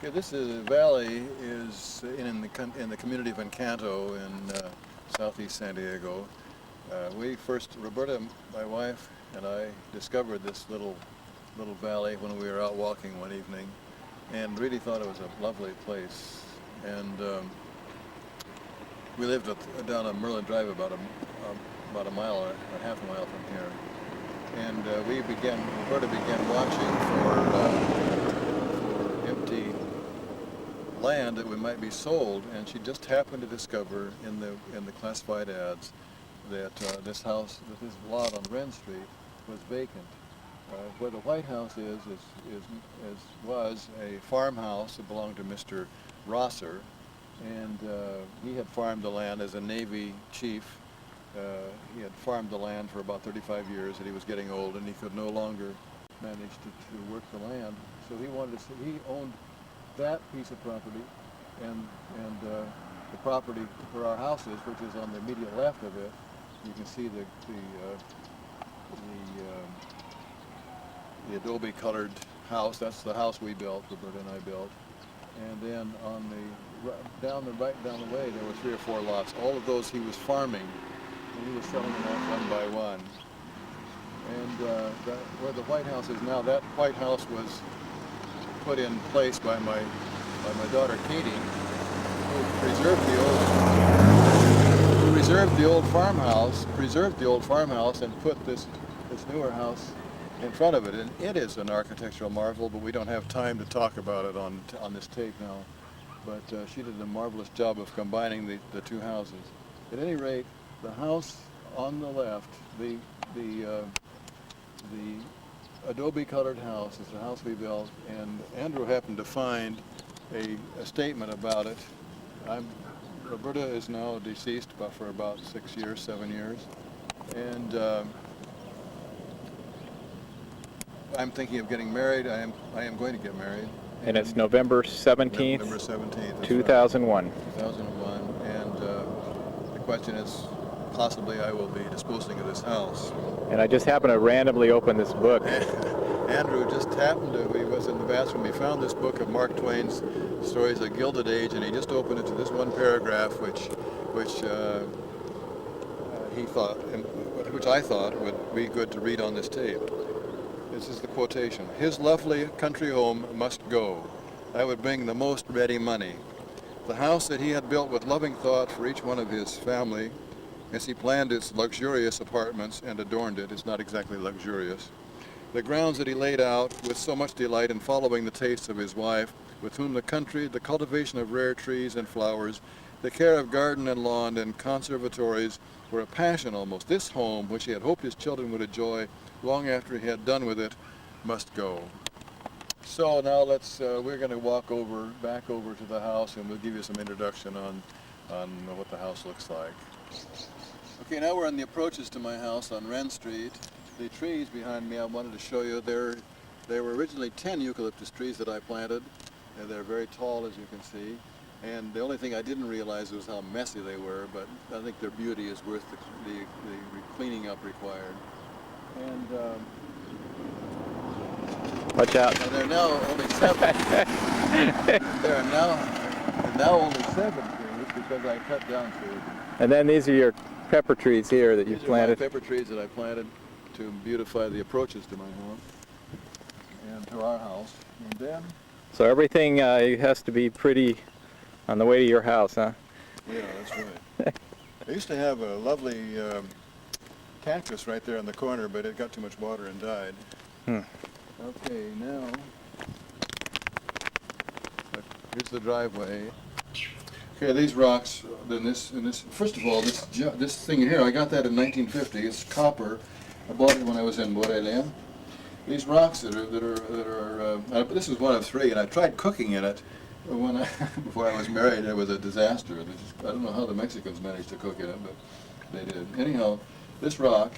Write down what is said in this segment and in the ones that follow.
Okay, this valley is in the community of Encanto in southeast San Diego. Roberta, my wife, and I discovered this little valley when we were out walking one evening, and really thought it was a lovely place. And we lived down on Merlin Drive about a mile or a half a mile from here. And Roberta began watching for empty land that might be sold, and she just happened to discover in the classified ads that this lot on Wren Street was vacant. Where the White House was a farmhouse that belonged to Mr. Rosser, and he had farmed the land as a Navy chief. He had farmed the land for about 35 years, and he was getting old, and he could no longer manage to work the land. So he owned that piece of property, and the property where our house is, which is on the immediate left of it. You can see the adobe colored house. That's the house we built, Roberta and I built. And then on right down the way, there were 3 or 4 lots. All of those he was farming, and he was selling them off one by one. And where the White House is now, that White House was put in place by my daughter Katie, who preserved the old farmhouse, and put this newer house in front of it. And it is an architectural marvel, but we don't have time to talk about it on this tape now. But she did a marvelous job of combining the two houses. At any rate, the house on the left, the adobe-colored house is the house we built, and Andrew happened to find a statement about it. Roberta is now deceased for about 6 years, 7 years, and I'm thinking of getting married. I am going to get married. And it's November 17th, November 17th, 2001. Right. 2001, and the question is, possibly I will be disposing of this house. And I just happened to randomly open this book. Andrew just happened to, he was in the bathroom, he found this book of Mark Twain's Stories of Gilded Age, and he just opened it to this one paragraph, which I thought would be good to read on this tape. This is the quotation. "His lovely country home must go. I would bring the most ready money. The house that he had built with loving thought for each one of his family, as he planned its luxurious apartments and adorned it," it's not exactly luxurious. "The grounds that he laid out with so much delight in following the tastes of his wife, with whom the country, the cultivation of rare trees and flowers, the care of garden and lawn and conservatories were a passion almost. This home, which he had hoped his children would enjoy long after he had done with it, must go." So now we're going to walk back over to the house, and we'll give you some introduction on what the house looks like. Okay, now we're on the approaches to my house on Wren Street. The trees behind me I wanted to show you. There were originally 10 eucalyptus trees that I planted, and they're very tall, as you can see. And the only thing I didn't realize was how messy they were, but I think their beauty is worth the cleaning up required. And Watch out. there are now only 7. There are now only 7 trees because I cut down trees. And then these are your pepper trees here that you've planted. These are my pepper trees that I planted to beautify the approaches to my home and to our house. And then, So everything has to be pretty on the way to your house, huh? yeah, that's right. I used to have a lovely cactus right there in the corner, but it got too much water and died. Okay, now here's the driveway. Okay, these rocks. First of all, this thing here, I got that in 1950. It's copper. I bought it when I was in Morelia. These rocks that are this is one of 3, and I tried cooking in it before I was married. It was a disaster. I don't know how the Mexicans managed to cook in it, but they did. Anyhow, this rock,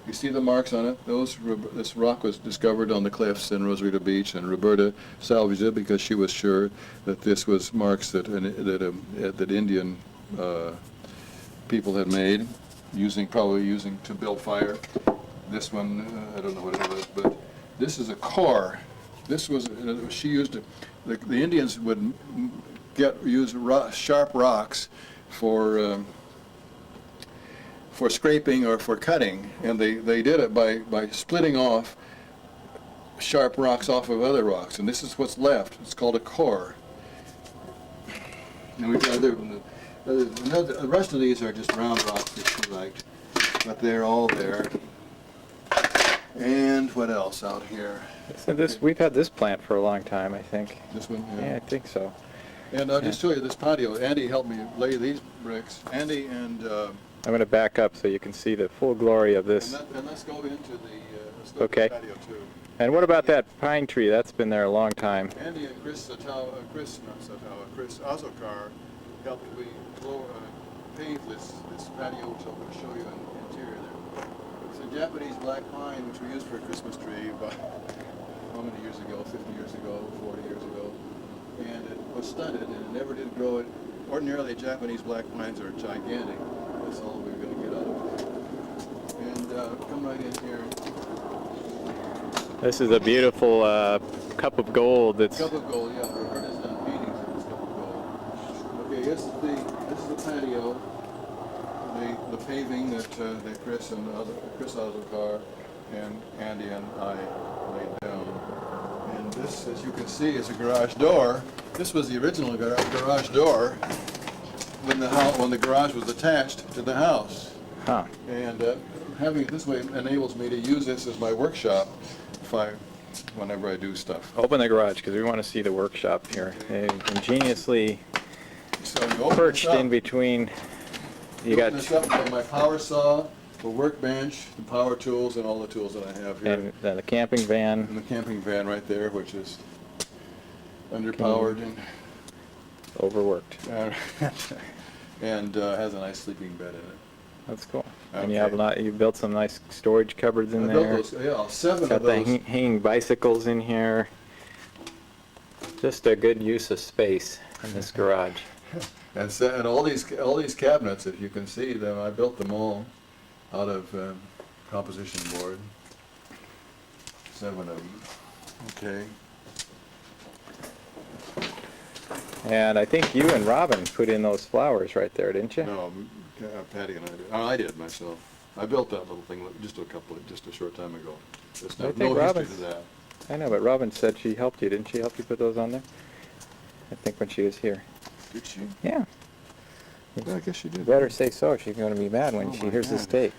you see the marks on it? This rock was discovered on the cliffs in Rosarito Beach, and Roberta salvaged it because she was sure that this was marks that Indian people had made, probably using to build fire. This one, I don't know what it was, but this is a core. This was, she used to, the Indians would use sharp rocks for scraping or for cutting, and they did it by splitting off sharp rocks off of other rocks, and this is what's left. It's called a core. And we've got the rest of these are just round rocks that she liked, but they're all there. And what else out here? So we've had this plant for a long time, I think. This one? Yeah, I think so. And I'll just show you this patio. Andy helped me lay these bricks. Andy and... I'm going to back up so you can see the full glory of this. and let's go into the, Okay. the patio too. And what about that pine tree? That's been there a long time. Andy and Chris Azokar helped me pave this patio, which I'm going to show you in the interior there. It's a Japanese black pine, which we used for a Christmas tree about how many years ago? 50 years ago, 40 years ago. And it was stunted, and it never did grow. Ordinarily, Japanese black pines are gigantic. That's all we're going to get out of it. And come right in here. This is a beautiful cup of gold. That's Cup of gold, yeah. Roberta's done paintings of this cup of gold. Okay, this is the patio. The paving that Chris Azokar and Andy and I laid down. And this, as you can see, is a garage door. This was the original garage door when the garage was attached to the house. huh. And having it this way enables me to use this as my workshop whenever I do stuff. Open the garage because we want to see the workshop here. They ingeniously So you open perched this up. in between. You Open got this up with my power saw, the workbench, the power tools, and all the tools that I have here. and the camping van. And the camping van right there, which is underpowered Overworked. and has a nice sleeping bed in it. That's cool. Okay. And you built some nice storage cupboards in I there. built those, yeah, 7 Got of the those. hanging bicycles in here. Just a good use of space in this garage. And all these cabinets, if you can see them, I built them all out of composition board. 7 of them. Okay. And I think you and Robin put in those flowers right there, didn't you? No, Patty and I did. Oh, I did myself. I built that little thing just a short time ago. There's I no think history Robin's- to that. I know, but Robin said she helped you. Didn't she help you put those on there? I think when she was here. Did she? Yeah. Yeah, I guess she did. Better say so. She's going to be mad when Oh she my hears this God. tape.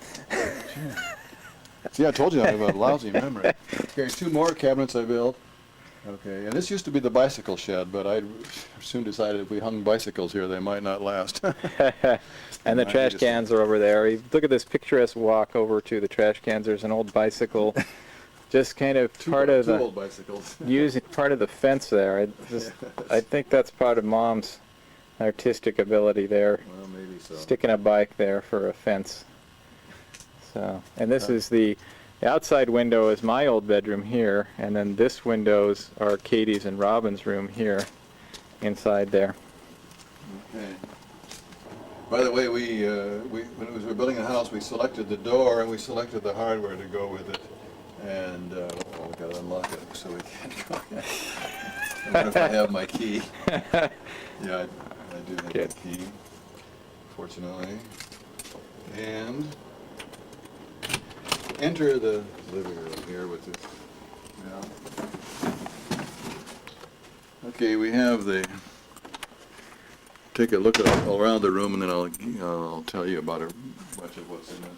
See, I told you I have a lousy memory. Okay, 2 more cabinets I built. Okay, and this used to be the bicycle shed, but I soon decided if we hung bicycles here, they might not last. And the I trash just- cans are over there. Look at this picturesque walk over to the trash cans. There's an old bicycle, just kind of Two part of old the bicycles. using part of the fence there. I think that's part of Mom's artistic ability there, Well, maybe so. sticking a bike there for a fence. So, and this is the outside window is my old bedroom here, and then this windows are Katie's and Robin's room here, inside there. Okay. By the way, when we were building the house, we selected the door and we selected the hardware to go with it. And we've got to unlock it so we can't go in. I wonder if I have my key. Yeah, I do have Good. my key, fortunately. And enter the living room here with this. Yeah. Okay, we have take a look all around the room, and then I'll tell you about much of what's in it.